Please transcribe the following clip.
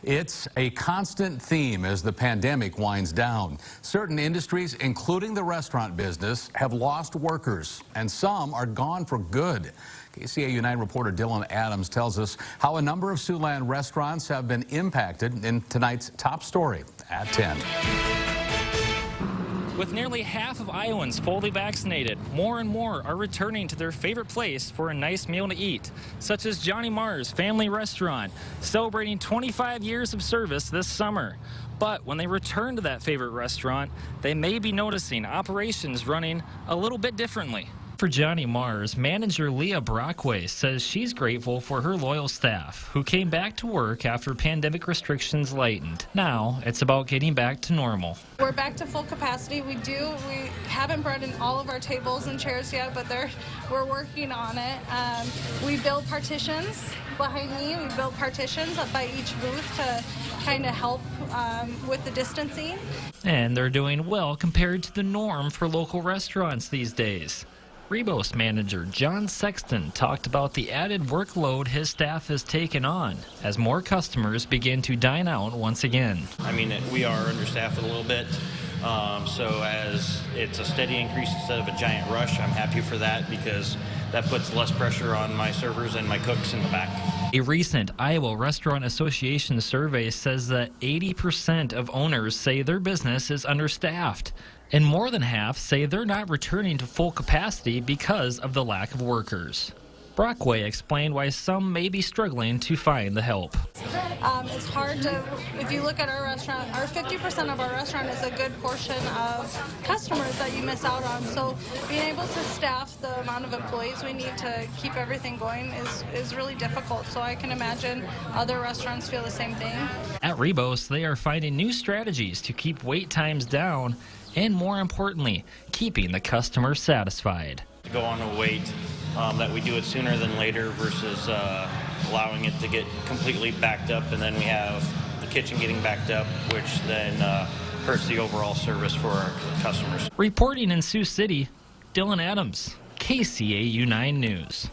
It's a constant theme as the pandemic winds down. Certain industries, including the restaurant business, have lost workers, and some are gone for good. KCAU-9 reporter Dylan Adams tells us how a number of Siouxland restaurants have been impacted in tonight's top story at 10. With nearly half of Iowans fully vaccinated, more and more are returning to their favorite place for a nice meal to eat, such as Johnny Marr's Family Restaurant, celebrating 25 years of service this summer. But when they return to that favorite restaurant, they may be noticing operations running a little bit differently. For Johnny Marr's, manager Leah Brockway says she's grateful for her loyal staff who came back to work after pandemic restrictions lightened. Now it's about getting back to normal. We're back to full capacity. We haven't brought in all of our tables and chairs yet, but we're working on it. We build partitions behind me. We built partitions up by each booth to kind of help with the distancing. And they're doing well compared to the norm for local restaurants these days. Rebos manager John Sexton talked about the added workload his staff has taken on as more customers begin to dine out once again. I mean, we are understaffed a little bit, so as it's a steady increase instead of a giant rush, I'm happy for that because that puts less pressure on my servers and my cooks in the back. A recent Iowa Restaurant Association survey says that 80% of owners say their business is understaffed, and more than half say they're not returning to full capacity because of the lack of workers. Brockway explained why some may be struggling to find the help. It's hard to, if you look at our restaurant, our 50% of our restaurant is a good portion of customers that you miss out on. So being able to staff the amount of employees we need to keep everything going is really difficult. So I can imagine other restaurants feel the same thing. At Rebos, they are finding new strategies to keep wait times down and, more importantly, keeping the customer satisfied. To go on a wait, that we do it sooner than later versus allowing it to get completely backed up, and then we have the kitchen getting backed up, which then hurts the overall service for our customers. Reporting in Sioux City, Dylan Adams, KCAU-9 News.